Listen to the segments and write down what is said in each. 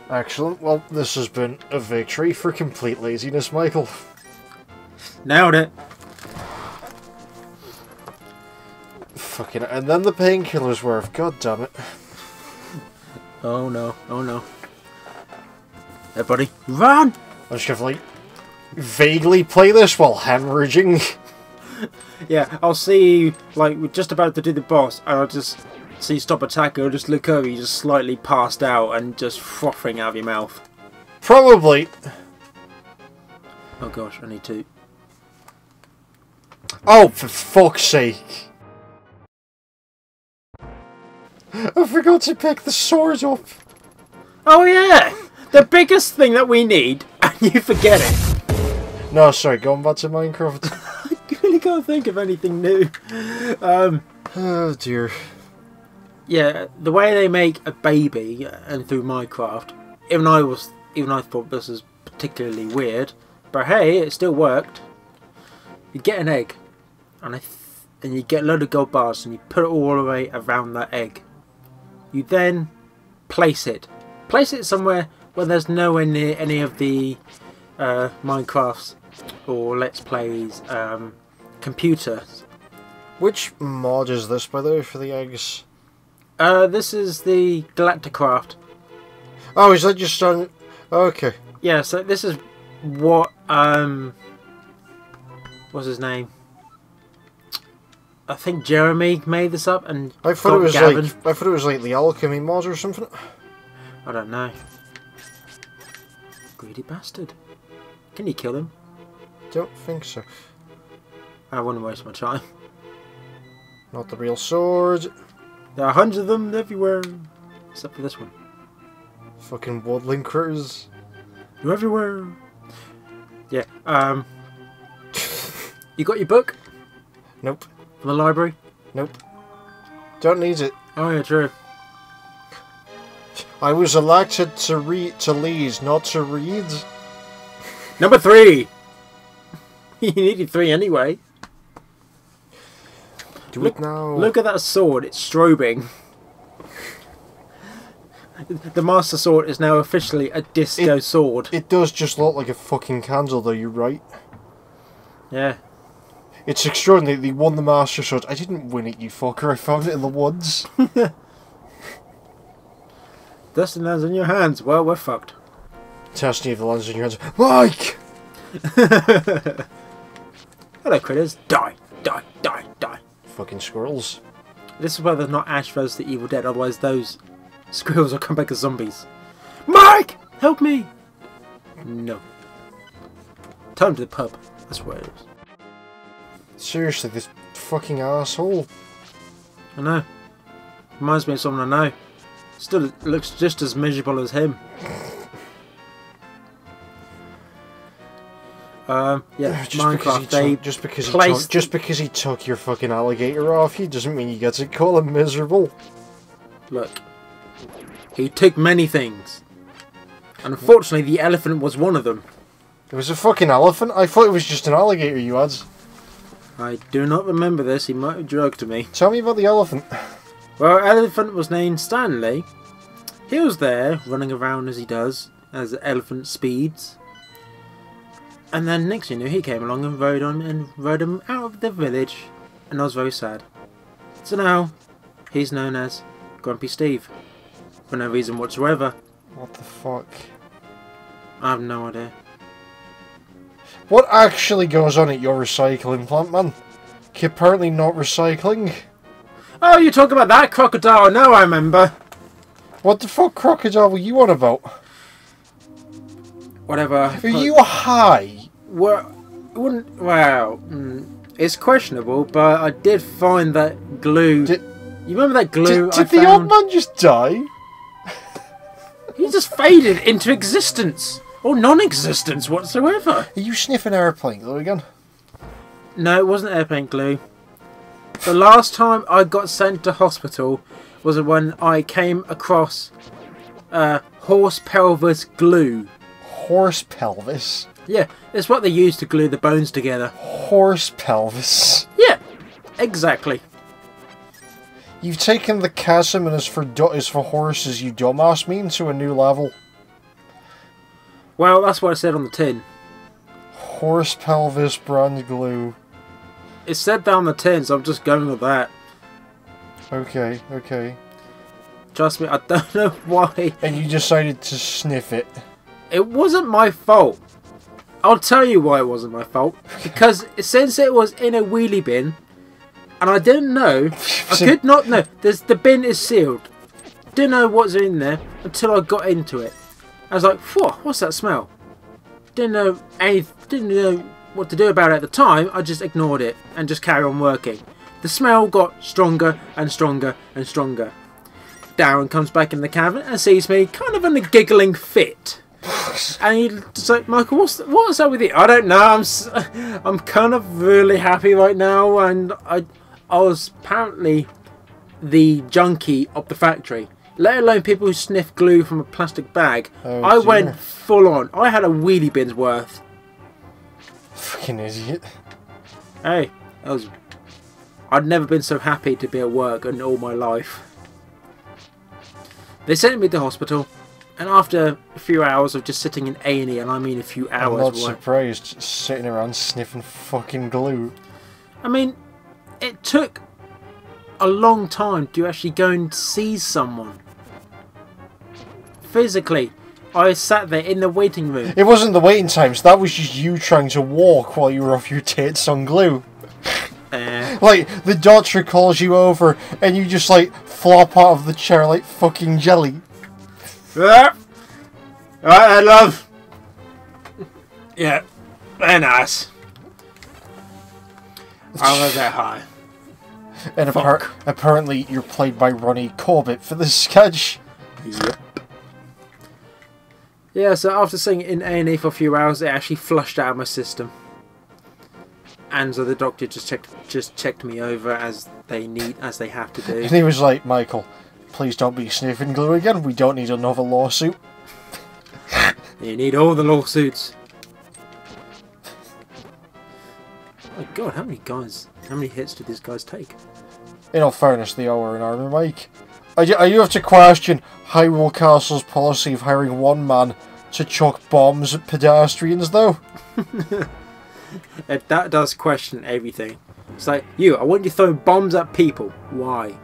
Excellent. Well, this has been a victory for complete laziness, Michael. Nailed it. Fucking... And then the painkillers worth. God damn it. Oh no, oh no. Hey buddy, run! I'm just gonna like vaguely play this while hemorrhaging. Yeah, I'll see you, like, we're just about to do the boss, and I'll just see you stop attacking, I'll just look over, you just slightly passed out and just frothing out of your mouth. Probably. Oh gosh, I need to. Oh, for fuck's sake. I forgot to pick the sword up. Oh yeah! The biggest thing that we need, and you forget it. No, sorry, going back to Minecraft. I really can't think of anything new. Oh dear. Yeah, the way they make a baby, and through Minecraft, even I thought this was particularly weird, but hey, it still worked. You get an egg, and you get a load of gold bars, and you put it all the way around that egg. You then place it somewhere where there's nowhere near any of the Minecrafts or Let's Plays computers. Which mod is this, by the way, for the eggs? This is the Galacticraft. Oh, is that just on... Okay. Yeah, so this is what, what's his name? I think Jeremy made this up, and I thought it was like the alchemy mod or something. I don't know. Greedy bastard. Can you kill him? Don't think so. I wouldn't waste my time. Not the real sword. There are hundreds of them everywhere, except for this one. Fucking woodland critters. You're everywhere. Yeah. You got your book Nope. from the library? Nope. Don't need it. Oh yeah, true. I was elected to lead, not to read. Number 3. You needed 3 anyway. Do it now. Look at that sword. It's strobing. The Master Sword is now officially a disco sword. It does just look like a fucking candle, though. You're right. Yeah. It's extraordinary. They won the Master Sword. I didn't win it, you fucker. I found it in the woods. Dustin lands on your hands. Well, we're fucked. Testing if it lands on your hands. Mike! Hello, critters. Die, die, die, die. Fucking squirrels. This is why there's not Ash vs. the Evil Dead. Otherwise, those squirrels will come back as zombies. Mike! Help me! No. Time to the pub. That's where it is. Seriously, this fucking asshole. I know. Reminds me of someone I know. Still looks just as miserable as him. Yeah, Minecraft. Just because he took your fucking alligator off you doesn't mean you get to call him miserable. Look, he took many things, and unfortunately, the elephant was one of them. It was a fucking elephant. I thought it was just an alligator you had. I do not remember this. He might have drugged me. Tell me about the elephant. Well, elephant was named Stanley. He was there, running around as he does, as elephant speeds. And then next you knew, he came along and rode him out of the village, and I was very sad. So now, he's known as Grumpy Steve, for no reason whatsoever. What the fuck? I have no idea. What actually goes on at your recycling plant, man? You're apparently not recycling. Oh, you talk about that crocodile? No, I remember. What the fuck crocodile were you on about? Whatever. Are you high? Well, it's questionable, but I did find that glue. You remember that glue Did the old man just die? He just faded into existence. Or non-existence whatsoever. Are you sniffing airplane glue again? No, it wasn't airplane glue. The last time I got sent to hospital was when I came across Horse-Pelvis glue. Horse-Pelvis? Yeah, it's what they use to glue the bones together. Horse-Pelvis? Yeah, exactly. You've taken the chasm and is for horses, you dumbass, me into a new level. Well, that's what it said on the tin. Horse-Pelvis brand glue. It said that on the tin, so I'm just going with that. Okay, okay. Trust me, I don't know why. And you decided to sniff it. It wasn't my fault. I'll tell you why it wasn't my fault. Because since it was in a wheelie bin, and I didn't know, I could not know. The bin is sealed. Didn't know what's in there until I got into it. I was like, "Whoa, what's that smell?" Didn't know what to do about it at the time. I just ignored it and just carried on working. The smell got stronger and stronger and stronger. Darren comes back in the cabin and sees me kind of in a giggling fit. And he's like, "Michael, what's up with you?" "I don't know. I'm kind of really happy right now." And I was apparently the junkie of the factory. Let alone people who sniff glue from a plastic bag. Oh, I dear. went full on. I had a wheelie bin's worth. Fucking idiot. Hey, I'd never been so happy to be at work in all my life. They sent me to hospital, and after a few hours of just sitting in A&E, and I mean a few hours. I'm not surprised, sitting around sniffing fucking glue. I mean, it took a long time to actually go and see someone. Physically, I sat there in the waiting room. It wasn't the waiting times, that was just you trying to walk while you were off your tits on glue. Like, the doctor calls you over and you just, like, flop out of the chair like fucking jelly. Alright, love. Yeah, very nice. I was that high. And apparently you're played by Ronnie Corbett for this sketch. Yep. Yeah, so after sitting in A&E for a few hours, it actually flushed out of my system. And so the doctor just checked me over as they have to do. And he was like, "Michael, please don't be sniffing glue again. We don't need another lawsuit." You need all the lawsuits. My God, how many hits did these guys take? In all fairness, they all were an army, Mike. I do have to question Hyrule Castle's policy of hiring one man to chuck bombs at pedestrians, though. That does question everything. It's like, I want you throwing bombs at people. Why?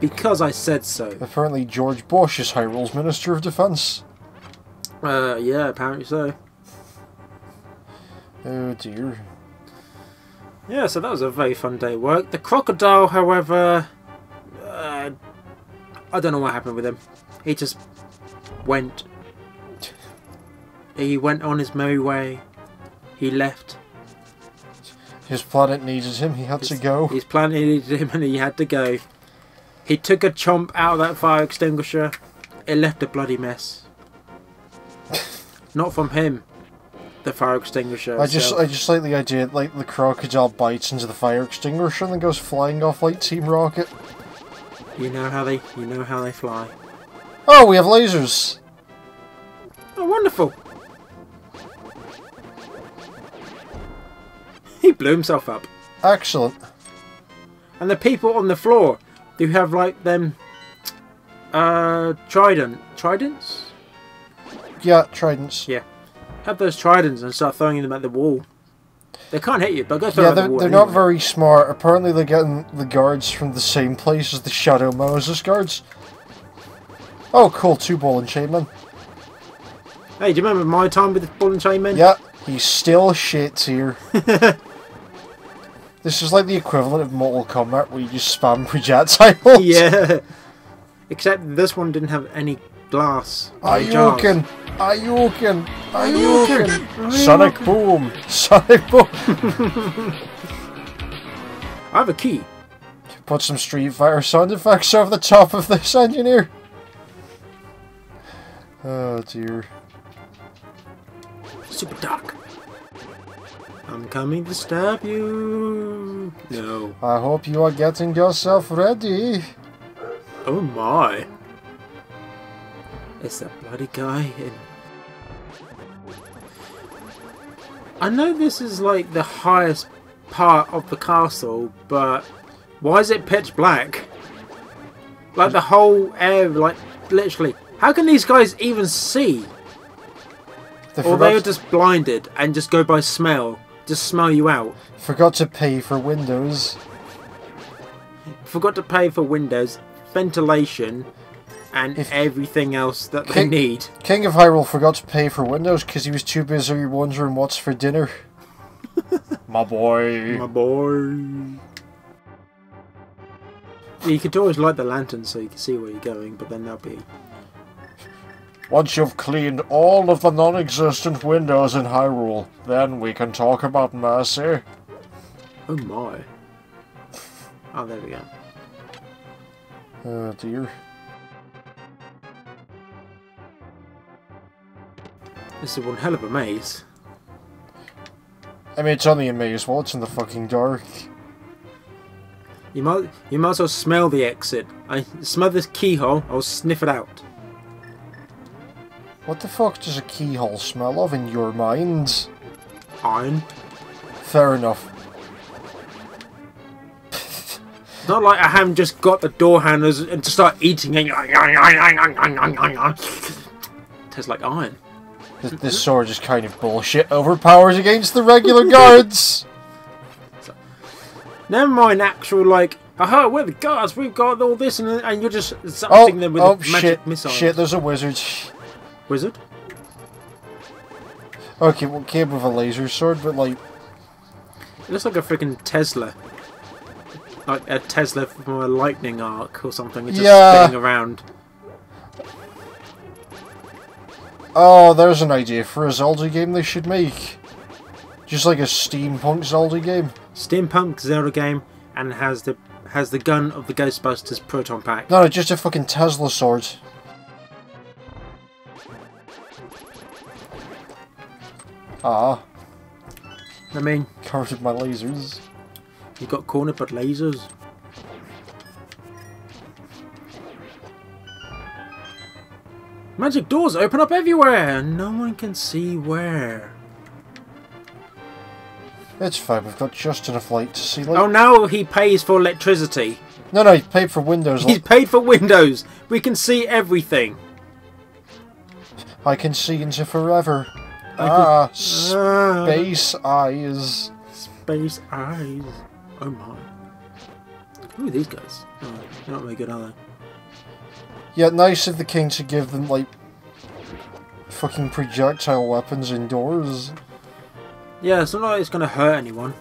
Because I said so. Apparently George Bush is Hyrule's Minister of Defense. Yeah, apparently so. Oh dear. Yeah, so that was a very fun day at work. The crocodile, however, I don't know what happened with him. He just went. He went on his merry way. He left. His planet needed him, he had to go. His planet needed him and he had to go. He took a chomp out of that fire extinguisher. It left a bloody mess. Not from him. The fire extinguisher. I just like the idea, like the crocodile bites into the fire extinguisher and then goes flying off like Team Rocket. You know how they fly. Oh, we have lasers. Oh, wonderful. He blew himself up. Excellent. And the people on the floor who have like them tridents? Yeah, tridents. Yeah. Have those tridents and start throwing them at the wall. They can't hit you, but go throw them at the wall. They're not very smart. Apparently they're getting the guards from the same place as the Shadow Moses guards. Oh cool, 2 ball and chain men. Hey, do you remember my time with the ball and chain men? Yeah, he's still shit here. This is like the equivalent of Mortal Kombat where you just spam projectiles. Yeah. Except this one didn't have any glass. Ayuken! Ayuken! Ayuken! Sonic boom! Sonic boom! I have a key. Put some Street Fighter sound effects over the top of this, engineer. Oh dear. Super dark. I'm coming to stab you. No. I hope you are getting yourself ready. Oh my. It's that bloody guy in... I know this is like the highest part of the castle, but why is it pitch black? Like the whole air, like literally. How can these guys even see? Or they were just blinded and just go by smell. Just smell you out. Forgot to pay for windows. Forgot to pay for windows, ventilation, and everything else that they need. King of Hyrule forgot to pay for windows because he was too busy wondering what's for dinner. My boy. My boy. Yeah, you could always light the lantern so you can see where you're going, but then that'll be... Once you've cleaned all of the non-existent windows in Hyrule, then we can talk about mercy. Oh my. Oh, there we go. Oh dear. This is one hell of a maze. I mean, it's only a maze. Well, it's in the fucking dark. You might as well smell the exit. I smell this keyhole, I'll sniff it out. What the fuck does a keyhole smell of in your mind? Iron. Fair enough. Not like I haven't just got the door handles and to start eating it. Tastes like iron. This sword is kind of bullshit. Overpowers against the regular guards. Never mind actual like, aha, we're the guards, we've got all this, and you're just zapping them with magic missiles. Shit, there's a wizard. Wizard? Okay, well, came with a laser sword, but like... It looks like a freaking Tesla. Like a Tesla from a lightning arc or something, it's just spinning around. Oh, there's an idea for a Zelda game they should make. Just like a steampunk Zelda game. Steampunk Zelda game, and has the gun of the Ghostbusters proton pack. No, just a fucking Tesla sword. Ah. I mean, covered with my lasers. You got cornered but lasers. Magic doors open up everywhere, and no one can see where. It's fine, we've got just enough light to see light. Oh, now he pays for electricity. No, he paid for windows. He's paid for windows. We can see everything. I can see into forever. Space eyes. Space eyes. Oh my. Who are these guys? Oh, they're not very good, are they? Yeah, nice of the king to give them, like, fucking projectile weapons indoors. Yeah, it's not like it's going to hurt anyone.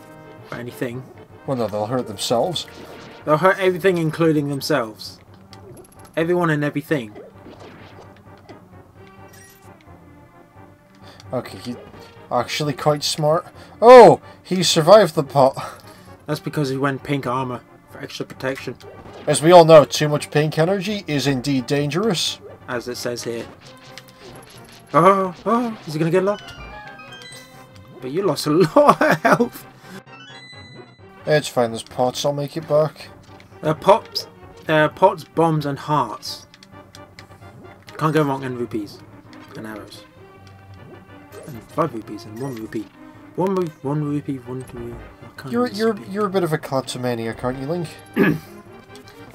Or anything. Well, no, they'll hurt themselves. They'll hurt everything, including themselves. Everyone and everything. Okay, he's actually quite smart. Oh! He survived the pot. That's because he went pink armor for extra protection. As we all know, too much pink energy is indeed dangerous. As it says here. Oh, is he going to get locked? But you lost a lot of health. It's fine, there's pots, I'll make it back. Pots, bombs and hearts. Can't go wrong, and rupees. And arrows. And 5 rupees and 1 rupee. 1 rupee, 1 rupee. You're a bit of a kleptomaniac, aren't you, Link?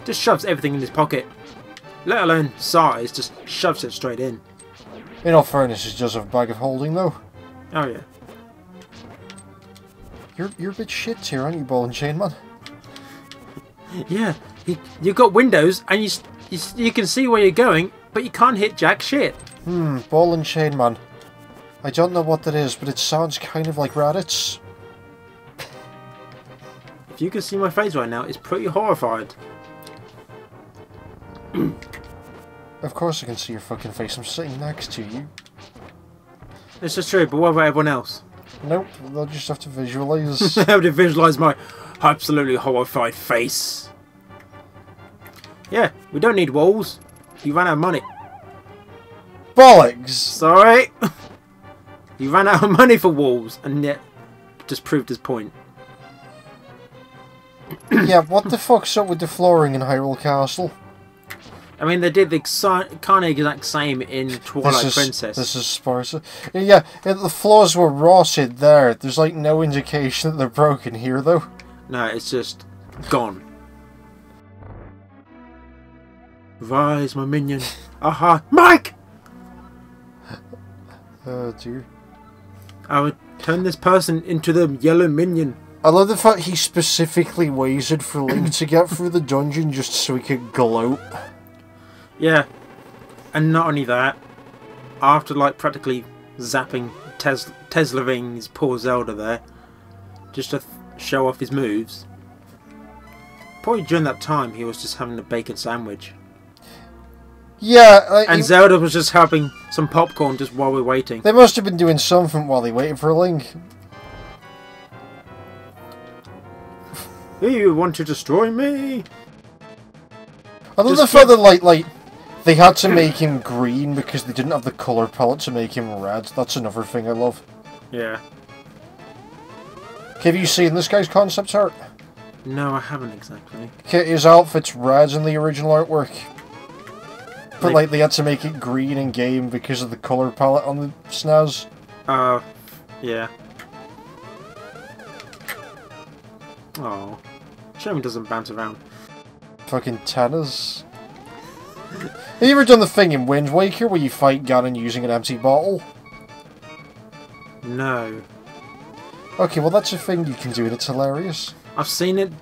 Just shoves everything in his pocket. Let alone size, just shoves it straight in. In all fairness, it's just a bag of holding, though. Oh yeah. You're a bit shit here, aren't you, Ball and Chain Man? Yeah, you got windows and you can see where you're going, but you can't hit jack shit. Ball and Chain Man. I don't know what that is, but it sounds kind of like Raditz. If you can see my face right now, it's pretty horrified. Of course I can see your fucking face, I'm sitting next to you. This is true, but what about everyone else? Nope, they'll just have to visualise. They have to visualise my absolutely horrified face. Yeah, we don't need walls. You ran out of money. Bollocks! Sorry. You ran out of money for walls, and yet just proved his point. Yeah, what the fuck's up with the flooring in Hyrule Castle? I mean, they did the kind of exact same in Twilight Princess. This is Sparta. Yeah, the floors were rotted there. There's like no indication that they're broken here, though. No, it's just gone. Rise, my minion. Aha, Mike! Oh dear. I would turn this person into the yellow minion. I love the fact he specifically waited for Link to get through the dungeon just so he could gloat. Yeah. And not only that, after like practically zapping Tesla-ing his poor Zelda there, just to show off his moves. Probably during that time he was just having a bacon sandwich. Yeah, and Zelda was just having some popcorn just while we're waiting. They must have been doing something while they waited for Link. You want to destroy me? I love the fact that like they had to make him green because they didn't have the colour palette to make him red. That's another thing I love. Yeah. Have you seen this guy's concept art? No, I haven't exactly. His outfit's red in the original artwork. But like they had to make it green in game because of the colour palette on the SNES. Yeah. Oh, shame he doesn't bounce around. Fucking tennis. Have you ever done the thing in Wind Waker where you fight Ganon using an empty bottle? No. Okay, well that's a thing you can do and it's hilarious. I've seen it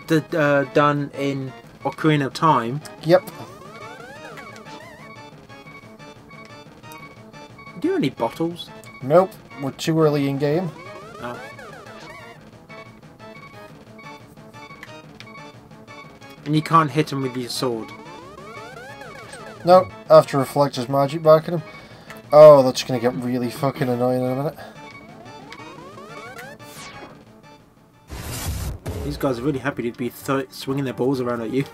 done in Ocarina of Time. Yep. Do you have any bottles? Nope, we're too early in game. Oh. And you can't hit him with your sword. No, I have to reflect his magic back at him. Oh, that's gonna get really fucking annoying in a minute. These guys are really happy to be swinging their balls around at you.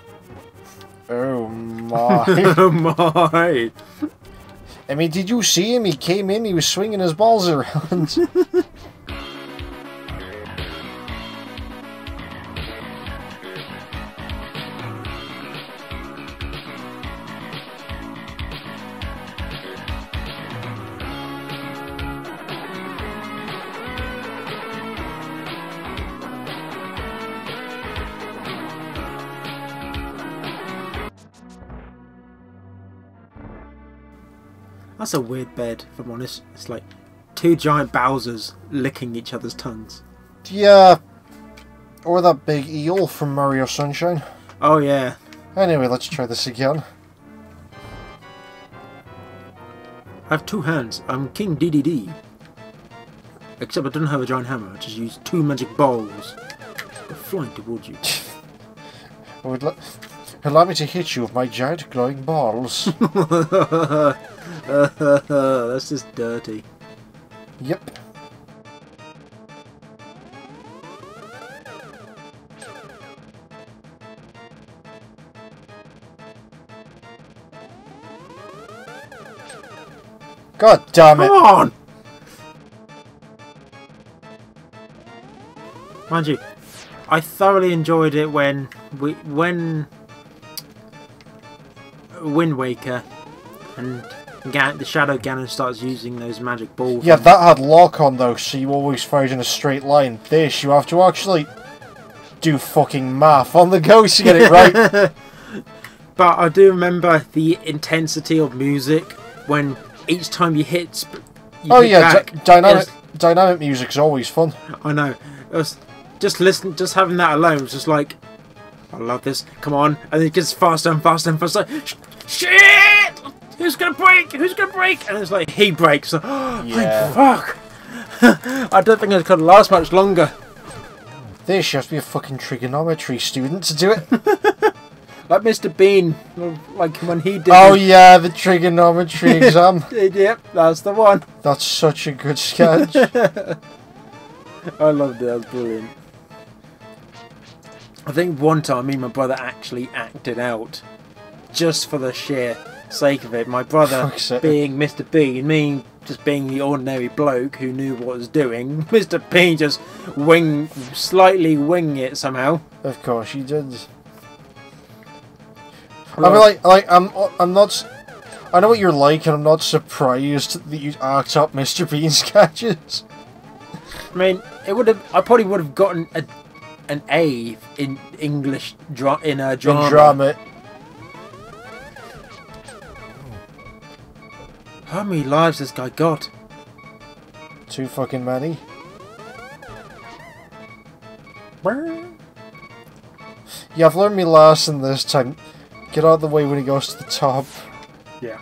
Oh my. Oh my. I mean, did you see him? He came in, he was swinging his balls around. That's a weird bed, if I'm honest. It's like two giant Bowsers licking each other's tongues. Yeah. Or that big eel from Mario Sunshine. Oh yeah. Anyway, let's try this again. I have two hands. I'm King DDD. Except I don't have a giant hammer. I just use two magic balls. They're flying towards you. Allow me to hit you with my giant glowing balls. That's just dirty. Yep. God damn it! Come on! Mind you, I thoroughly enjoyed it when Wind Waker and the Shadow Ganon starts using those magic balls. Yeah, that had lock on though, so you always fired in a straight line. This, you have to actually do fucking math on the go to get it right. But I do remember the intensity of music when each time you hit. Dynamic music's always fun. I know. It was just having that alone was just like, I love this. Come on, and it gets faster and faster and faster. Shit! Who's gonna break? Who's gonna break? And it's like he breaks. So, yeah. Fuck. I don't think it could last much longer. This, you have to be a fucking trigonometry student to do it. Like Mr. Bean, like when he did. Oh yeah, the trigonometry exam. Yep, that's the one. That's such a good sketch. I loved it. That was brilliant. I think one time me and my brother actually acted out, just for the sheer sake of it. My brother being Mr. Bean, me just being the ordinary bloke who knew what was doing. Mr. Bean just slightly wing it somehow. Of course you did. I mean, I'm not. I know what you're like, and I'm not surprised that you act up Mr. Bean sketches. I mean, I probably would have gotten an A in English drama. In drama. How many lives this guy got? Too fucking many. Yeah, I've learned my lesson this time. Get out of the way when he goes to the top. Yeah.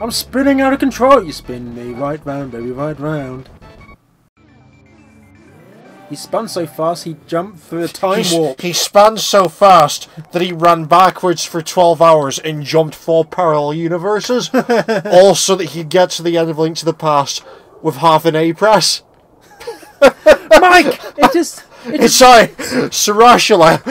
I'm spinning out of control. You spin me right round, baby, right round. He spun so fast he jumped through a time warp. He spun so fast that he ran backwards for 12 hours and jumped 4 parallel universes. All so that he'd get to the end of Link to the Past with half an A press. Mike! Sorry, Sarashula.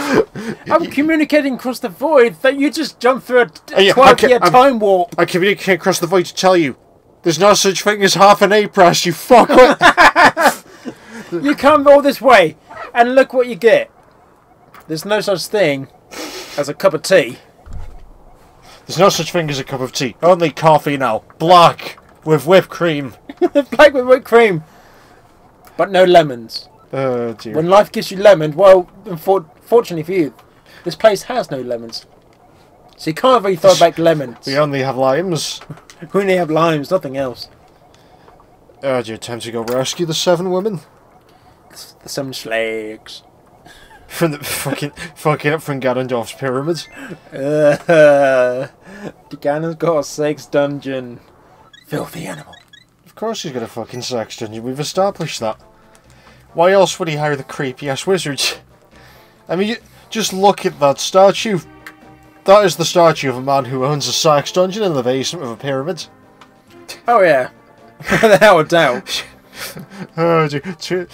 I'm communicating across the void that you just jumped through a 12-year time warp. I communicate across the void to tell you there's no such thing as half an A press, you fuckwit. You come all this way, and look what you get. There's no such thing as a cup of tea. There's no such thing as a cup of tea. Only coffee now. Black with whipped cream. Black with whipped cream. But no lemons. Oh dear. When life gives you lemons, well, fortunately for you, this place has no lemons. So you can't really throw back lemons. We only have limes. We only have limes, nothing else. Oh dear, time to go rescue the 7 women. The 7 slags. From the fucking up from Ganondorf's pyramids. Ganon's got a sex dungeon. Filthy animal. Of course he's got a fucking sex dungeon, we've established that. Why else would he hire the creepy ass wizards? I mean, just look at that statue. That is the statue of a man who owns a sex dungeon in the basement of a pyramid. Oh yeah. Without a doubt. Oh, tune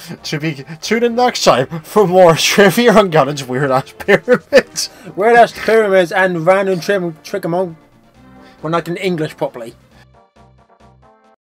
in next time for more trivia on Ganon's weird ass pyramids. Weird ass pyramids and random trick 'em on when I can English properly.